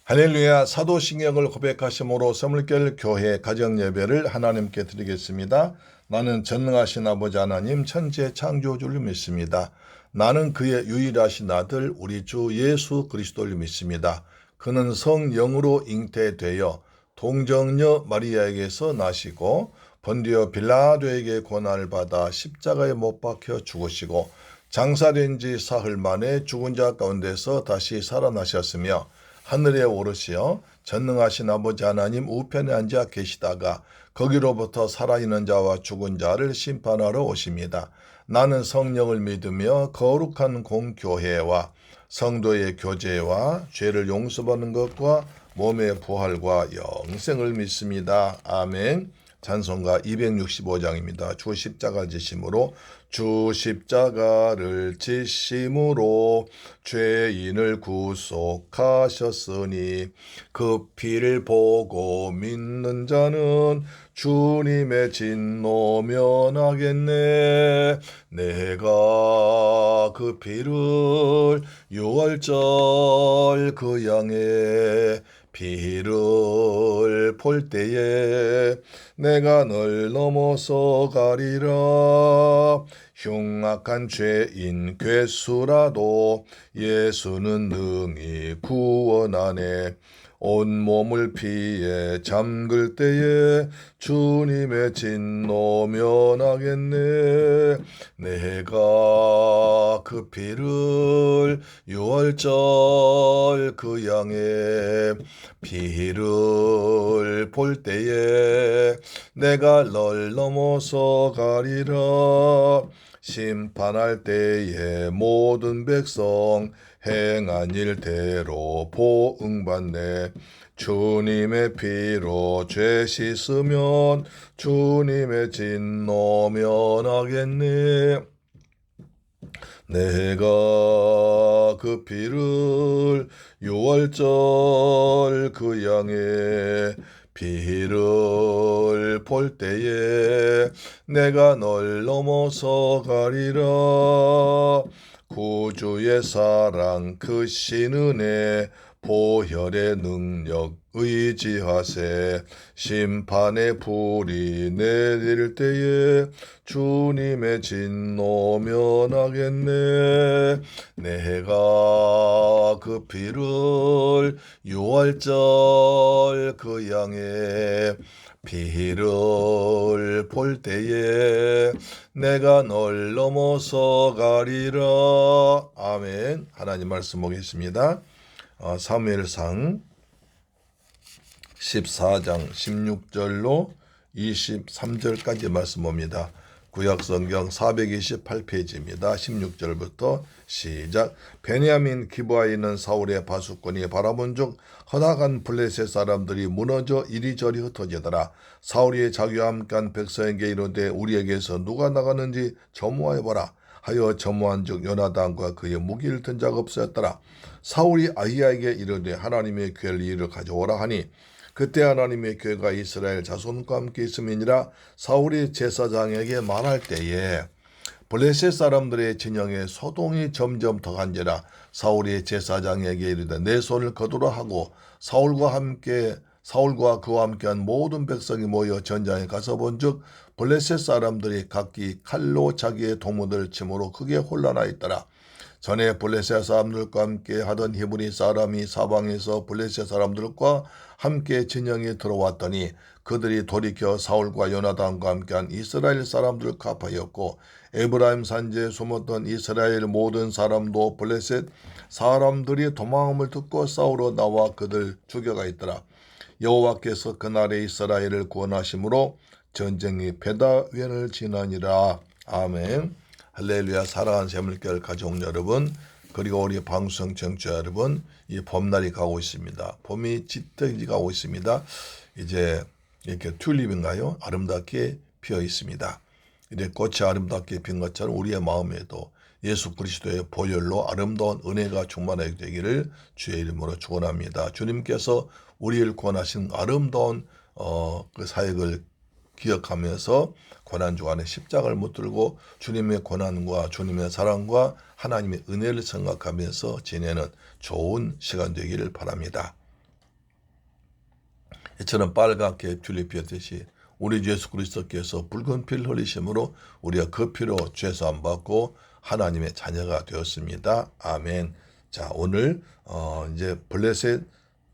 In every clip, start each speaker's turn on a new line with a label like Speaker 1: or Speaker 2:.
Speaker 1: 할렐루야. 사도신경을 고백하심으로 서물결 교회 가정예배를 하나님께 드리겠습니다. 나는 전능하신 아버지 하나님 천지의 창조주를 믿습니다. 나는 그의 유일하신 아들 우리 주 예수 그리스도를 믿습니다. 그는 성령으로 잉태되어 동정녀 마리아에게서 나시고 본디오 빌라도에게 고난을 받아 십자가에 못 박혀 죽으시고 장사된 지 사흘 만에 죽은 자 가운데서 다시 살아나셨으며 하늘에 오르시어 전능하신 아버지 하나님 우편에 앉아 계시다가 거기로부터 살아있는 자와 죽은 자를 심판하러 오십니다. 나는 성령을 믿으며 거룩한 공교회와 성도의 교제와 죄를 용서받는 것과 몸의 부활과 영생을 믿습니다. 아멘. 찬송가 265장입니다. 주 십자가 지심으로 주 십자가를 지심으로 죄인을 구속하셨으니 그 피를 보고 믿는 자는 주님의 진노 면하겠네. 내가 그 피를 유월절 그 양의 피를 볼 때에 내가 널 넘어서 가리라. 흉악한 죄인 괴수라도 예수는 능히 구원하네. 온몸을 피에 잠글 때에 주님의 진노 면하겠네. 내가 그 피를 유월절 그 양의 피를 볼 때에 내가 널 넘어서 가리라. 심판할 때에 모든 백성 행한 일대로 보응받네. 주님의 피로 죄 씻으면 주님의 진노 면하겠네. 내가 그 피를 유월절 그 양의 피를 볼 때에 내가 널 넘어서 가리라. 구주의 사랑 크신 은혜 보혈의 능력 의지하세. 심판의 불이 내릴 때에 주님의 진노 면하겠네. 내가 그 피를 유월절 그 양의 피를 볼 때에 내가 널 넘어서 가리라. 아멘. 하나님 말씀 보겠습니다. 사무엘상 14장 16절로 23절까지 말씀 봅니다. 구약성경 428페이지입니다. 16절부터 시작. 베냐민 기브아에 있는 사울의 바수꾼이 바라본 즉 허다한 블레셋 사람들이 무너져 이리저리 흩어지더라. 사울이 자기와 함께한 백성에게 이르되 우리에게서 누가 나가는지 점호하여보라 하여 점호한즉 요나단과 그의 무기를 든 자가 없었더라. 사울이 아히야에게 이르되 하나님의 궤를 이리로 가져오라 하니 그때 하나님의 궤가 이스라엘 자손과 함께 있음이니라. 사울이 제사장에게 말할 때에 블레셋 사람들의 진영에 소동이 점점 더한지라. 사울이 제사장에게 이르되 내 손을 거두라 하고 사울과 그와 함께한 모든 백성이 모여 전장에 가서 본즉 블레셋 사람들이 각기 칼로 자기의 동무들을 침으로 크게 혼란하였더라. 전에 블레셋 사람들과 함께 하던 히브리 사람이 사방에서 블레셋 사람들과 함께 진영에 들어왔더니 그들이 돌이켜 사울과 요나단과 함께한 이스라엘 사람들을 갚아였고 에브라임 산지에 숨었던 이스라엘 모든 사람도 블레셋 사람들이 도망함을 듣고 싸우러 나와 그들 죽여가있더라. 여호와께서 그날에 이스라엘을 구원하심으로 전쟁이 베다웬을 지나니라. 아멘. 할렐루야. 사랑하는 새물결 가족 여러분, 그리고 우리 방송 청취자 여러분, 이 봄날이 가고 있습니다. 봄이 짙어지 가고 있습니다. 이제 이렇게 튤립인가요? 아름답게 피어 있습니다. 이제 꽃이 아름답게 핀 것처럼 우리의 마음에도 예수 그리스도의 보혈로 아름다운 은혜가 충만하게 되기를 주의 이름으로 축원합니다. 주님께서 우리를 구원하신 아름다운 그 사역을 기억하면서 고난주 안에 십자가를 붙들고 주님의 고난과 주님의 사랑과 하나님의 은혜를 생각하면서 지내는 좋은 시간 되기를 바랍니다. 해처럼 빨갛게 튤립 피었듯이 우리 주 예수 그리스도께서 붉은 피를 흘리심으로 우리가 그 피로 죄사함 받고 하나님의 자녀가 되었습니다. 아멘. 자, 오늘 이제 블레셋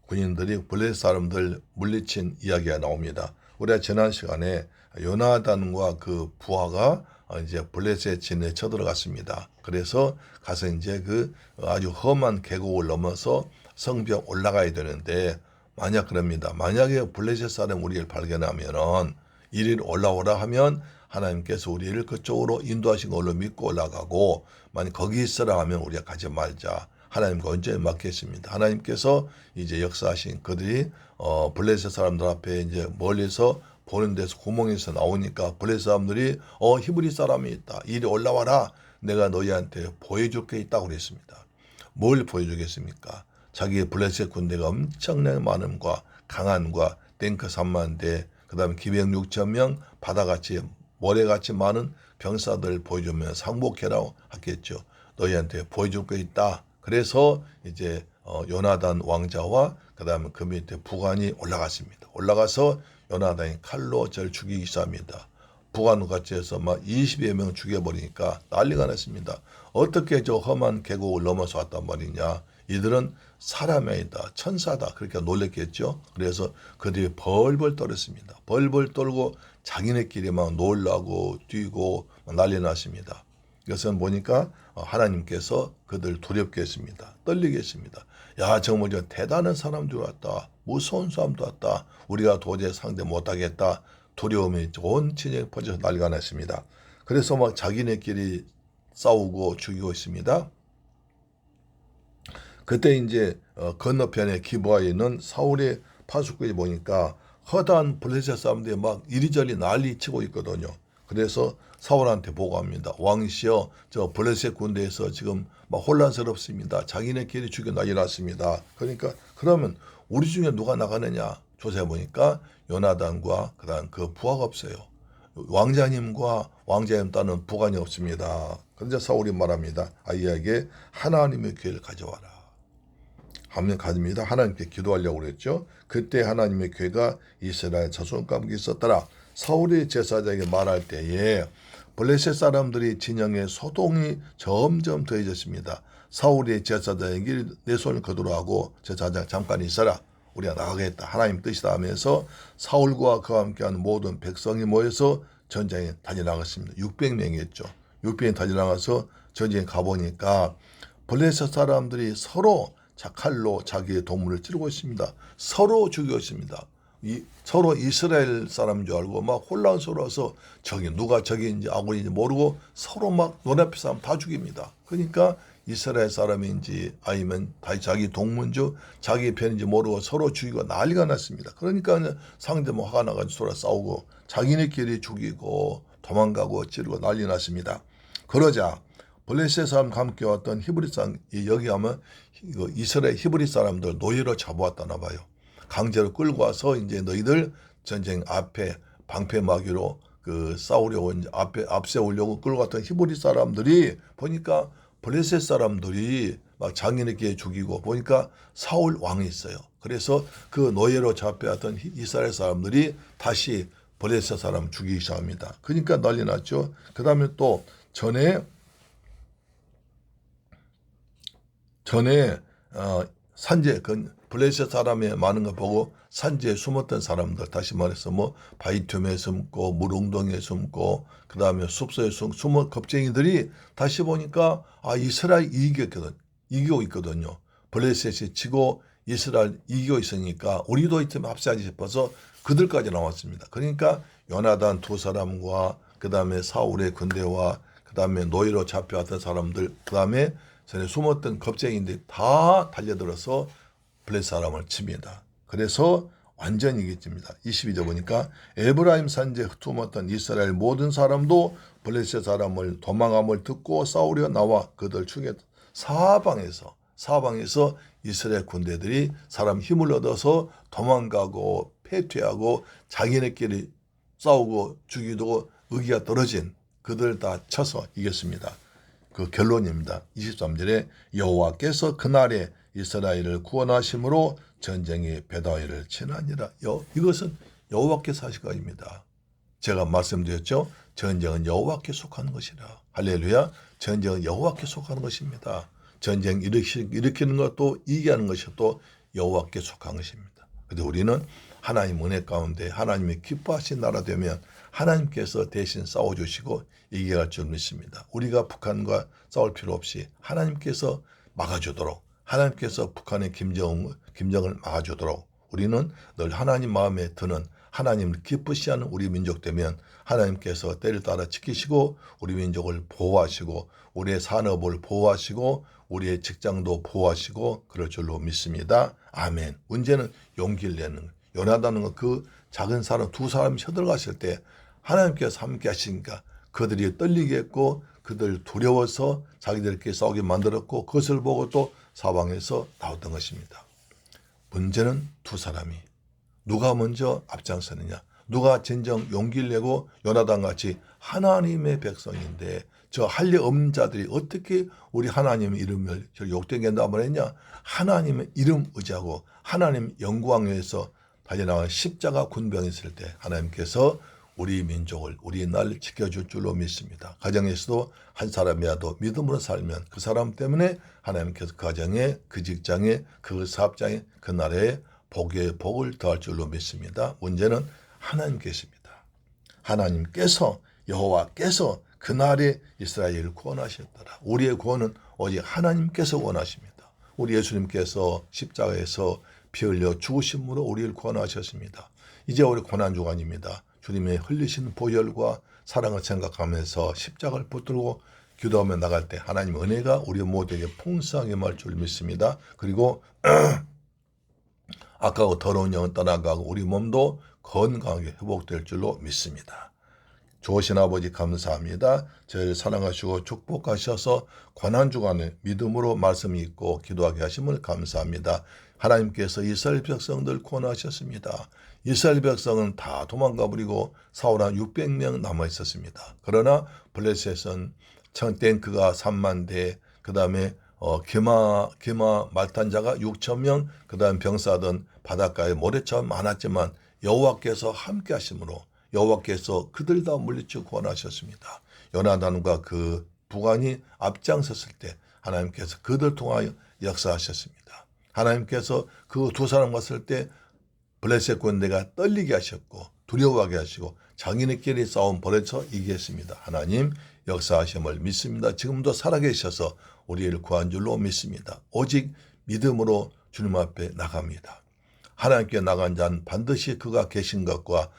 Speaker 1: 군인들이 블레셋 사람들 물리친 이야기가 나옵니다. 우리가 지난 시간에 요나단과 그 부하가 이제 블레셋 진에 쳐들어갔습니다. 그래서 가서 이제 그 아주 험한 계곡을 넘어서 성벽 올라가야 되는데 만약 그럽니다. 만약에 블레셋 사람 우리를 발견하면은 이리로 올라오라 하면 하나님께서 우리를 그쪽으로 인도하신 걸로 믿고 올라가고 만약 거기 있으라 하면 우리가 가지 말자. 하나님과 언제 맡겠습니다. 하나님께서 이제 역사하신 그들이 블레셋 사람들 앞에 이제 멀리서 보는 데서 구멍에서 나오니까 블레셋 사람들이 히브리 사람이 있다. 이리 올라와라. 내가 너희한테 보여줄 게 있다고 그랬습니다. 뭘 보여주겠습니까? 자기의 블레셋 군대가 엄청나게 많음과 강한과 탱크 3만 대, 그 다음에 기병 6천 명, 바다같이 모래같이 많은 병사들 보여주면 상복해라고 하겠죠. 너희한테 보여줄 게 있다. 그래서 이제 요나단 왕자와 그 다음에 그 밑에 부관이 올라갔습니다. 올라가서 요나단이 칼로 저를 죽이기 시작합니다. 부관같이 해서 막 20여 명 죽여버리니까 난리가 났습니다. 어떻게 저 험한 계곡을 넘어서 왔단 말이냐. 이들은 사람이 아니다. 천사다. 그렇게 놀랬겠죠. 그래서 그들이 벌벌 떨었습니다. 벌벌 떨고 자기네끼리 막 놀라고 뛰고 난리 났습니다. 이것은 보니까 하나님께서 그들 두렵게 했습니다. 떨리게 했습니다. 야, 정말 저 대단한 사람들 왔다. 무서운 사람도 왔다. 우리가 도저히 상대 못하겠다. 두려움이 온 진영에 퍼져서 난리가 났습니다. 그래서 막 자기네끼리 싸우고 죽이고 있습니다. 그때 이제 건너편에 기브아에 있는 사울의 파수꾼이 보니까 허다한 블레셋 사람들이 막 이리저리 난리 치고 있거든요. 그래서 사울한테 보고합니다. 왕이시여, 저 블레셋 군대에서 지금 막 혼란스럽습니다. 자기네끼리 죽여 난리 났습니다. 그러니까 그러면 우리 중에 누가 나가느냐 조사해 보니까 요나단과 그다음 그 부하가 없어요. 왕자님과 왕자님 따는 부관이 없습니다. 그런데 사울이 말합니다. 아이에게 하나님의 기회를 가져와라. 하면 가집니다. 하나님께 기도하려고 그랬죠. 그때 하나님의 기회가 이스라엘 자손과 함께 있었더라. 사울이 제사장에게 말할 때에 블레셋 사람들이 진영에 소동이 점점 더해졌습니다. 사울이 제사장에게 내 손을 거두라 하고 제사장 잠깐 있어라. 우리가 나가겠다. 하나님 뜻이다 하면서 사울과 그와 함께하는 모든 백성이 모여서 전쟁에 달려나갔습니다. 600명이었죠. 600명이 달려나가서 전쟁에 가보니까 블레셋 사람들이 서로 칼로 자기의 동물을 찌르고 있습니다. 서로 죽이고 있습니다. 서로 이스라엘 사람인 줄 알고 막 혼란스러워서 누가 적인지 아군인지 모르고 서로 막 눈앞에 사람 다 죽입니다. 그러니까 이스라엘 사람인지 아니면 자기 동문주 자기 편인지 모르고 서로 죽이고 난리가 났습니다. 그러니까 상대 뭐 화가 나가지고 서로 싸우고 자기네끼리 죽이고 도망가고 찌르고 난리 났습니다. 그러자 블레셋 사람과 함께 왔던 히브리 사람, 여기 하면 이스라엘 히브리 사람들 노예로 잡아왔다나 봐요. 강제로 끌고 와서 이제 너희들 전쟁 앞에 방패막이로 싸우려고 이제 앞세우려고 끌고 왔던 히브리 사람들이 보니까 블레셋 사람들이 막 장인에게 죽이고 보니까 사울 왕이 있어요. 그래서 그 노예로 잡혀왔던 이스라엘 사람들이 다시 블레셋 사람 죽이기 시작합니다. 그러니까 난리 났죠. 그 다음에 또 전에 산지에 블레셋 사람이 많은 거 보고 산지에 숨었던 사람들, 다시 말해서 뭐 바위틈에 숨고 물웅덩이에 숨고 그 다음에 숲속에 숨은 겁쟁이들이 다시 보니까 이스라엘 이기고 있거든요. 블레셋이 치고 이스라엘 이기고 있으니까 우리도 이쯤에 합세하지 싶어서 그들까지 나왔습니다. 그러니까 요나단 두 사람과 그 다음에 사울의 군대와 그 다음에 노예로 잡혀왔던 사람들, 그 다음에 전에 숨었던 겁쟁이들이 다 달려들어서 블레셋 사람을 칩니다. 그래서 완전히 이겼습니다. 22절 보니까 에브라임 산지에 흩어졌던 이스라엘 모든 사람도 블레셋 사람을 도망함을 듣고 싸우려 나와 그들 죽였다. 사방에서 이스라엘 군대들이 사람 힘을 얻어서 도망가고 패퇴하고 자기네끼리 싸우고 죽이고 의기가 떨어진 그들 다 쳐서 이겼습니다. 그 결론입니다. 23절에 여호와께서 그날에 이스라엘을 구원하심으로 전쟁이 베다위를 치나니라. 이것은 여호와께서 하실 것입니다. 제가 말씀드렸죠. 전쟁은 여호와께 속하는 것이라. 할렐루야. 전쟁은 여호와께 속하는 것입니다. 전쟁 일으키는 것도 이기게 하는 것이 또 여호와께 속한 것입니다. 그런데 우리는 하나님 은혜 가운데 하나님이 기뻐하신 나라 되면 하나님께서 대신 싸워주시고 이기게 할 줄 믿습니다. 우리가 북한과 싸울 필요 없이 하나님께서 막아주도록, 하나님께서 북한의 김정을 막아주도록 우리는 늘 하나님 마음에 드는, 하나님을 기쁘시하는 우리 민족 되면 하나님께서 때를 따라 지키시고 우리 민족을 보호하시고 우리의 산업을 보호하시고 우리의 직장도 보호하시고 그럴 줄로 믿습니다. 아멘. 문제는 용기를 내는 거예요. 요나단은 그 작은 사람 두 사람이 쳐들어갔을 때 하나님께서 함께 하시니까 그들이 떨리게 했고 그들 두려워서 자기들끼리 싸우게 만들었고 그것을 보고 또 사방에서 나왔던 것입니다. 문제는 두 사람이 누가 먼저 앞장서느냐, 누가 진정 용기를 내고 요나단같이 하나님의 백성인데 저 할례 없는 자들이 어떻게 우리 하나님의 이름을 욕되게 한다고 했냐. 하나님의 이름 의지하고 하나님 영광 위에서 달려나간 십자가 군병이 있을 때 하나님께서 우리 민족을, 우리 나라를 지켜줄 줄로 믿습니다. 가정에서도 한 사람이라도 믿음으로 살면 그 사람 때문에 하나님께서 그 가정에, 그 직장에, 그 사업장에, 그 나라에 복을 더할 줄로 믿습니다. 문제는 하나님께십니다. 하나님께서, 여호와께서 그날에 이스라엘을 구원하셨더라. 우리의 구원은 오직 하나님께서 원하십니다. 우리 예수님께서 십자가에서 피 흘려 죽으심으로 우리를 구원하셨습니다. 이제 우리 고난주간입니다. 주님의 흘리신 보혈과 사랑을 생각하면서 십자가를 붙들고 기도하며 나갈 때 하나님의 은혜가 우리 모두에게 풍성하게 임할 줄 믿습니다. 그리고 악하고 더러운 영은 떠나가고 우리 몸도 건강하게 회복될 줄로 믿습니다. 좋으신 아버지 감사합니다. 저희를 사랑하시고 축복하셔서 고난주간에 믿음으로 말씀 읽고 기도하게 하심을 감사합니다. 하나님께서 이스라엘 백성들 구원하셨습니다. 이스라엘 백성은 다 도망가 버리고 사울 한 600명 남아 있었습니다. 그러나 블레셋은 탱크가 3만 대, 그 다음에 기마 말탄자가 6천 명, 그 다음 병사든 바닷가에 모래처럼 많았지만 여호와께서 함께 하심으로 여호와께서 그들 다 물리쳐 구원하셨습니다. 요나단과 그 부관이 앞장섰을 때 하나님께서 그들 통하여 역사하셨습니다. 하나님께서 그 두 사람 갔을 때 블레셋 군대가 떨리게 하셨고 두려워하게 하시고 자기네끼리 싸움 벌여서 이기했습니다. 하나님 역사하심을 믿습니다. 지금도 살아계셔서 우리를 구한 줄로 믿습니다. 오직 믿음으로 주님 앞에 나갑니다. 하나님께 나간 자는 반드시 그가 계신 것과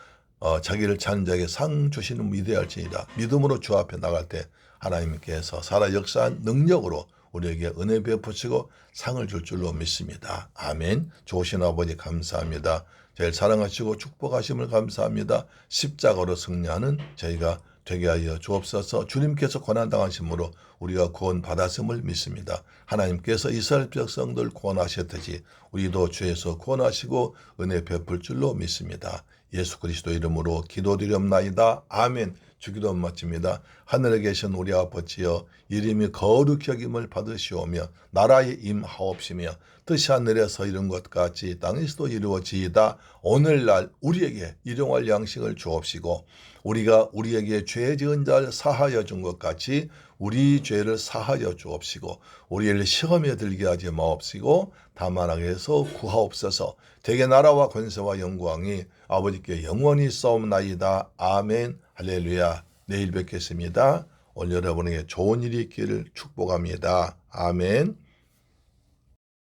Speaker 1: 자기를 찾는 자에게 상 주시는 위대할지니라. 믿음으로 주 앞에 나갈 때 하나님께서 살아 역사한 능력으로 우리에게 은혜 베푸시고 상을 줄 줄로 믿습니다. 아멘. 좋으신 아버지 감사합니다. 저희를 사랑하시고 축복하심을 감사합니다. 십자가로 승리하는 저희가 되게 하여 주옵소서. 주님께서 고난당하심으로 우리가 구원받았음을 믿습니다. 하나님께서 이스라엘 백성들 구원하셨듯이 우리도 죄에서 구원하시고 은혜 베풀 줄로 믿습니다. 예수 그리스도 이름으로 기도드리옵나이다. 아멘. 주기도 마칩니다. 하늘에 계신 우리 아버지여 이름이 거룩히 여김을 받으시오며 나라에 임하옵시며 뜻이 하늘에서 이룬 것 같이 땅에서도 이루어지이다. 오늘날 우리에게 일용할 양식을 주옵시고 우리가 우리에게 죄 지은 자를 사하여 준 것 같이 우리 죄를 사하여 주옵시고 우리를 시험에 들게 하지 마옵시고 다만 악에서 구하옵소서. 대개 나라와 권세와 영광이 아버지께 영원히 싸움나이다. 아멘. 할렐루야. 내일 뵙겠습니다. 오늘 여러분에게 좋은 일이 있기를 축복합니다. 아멘.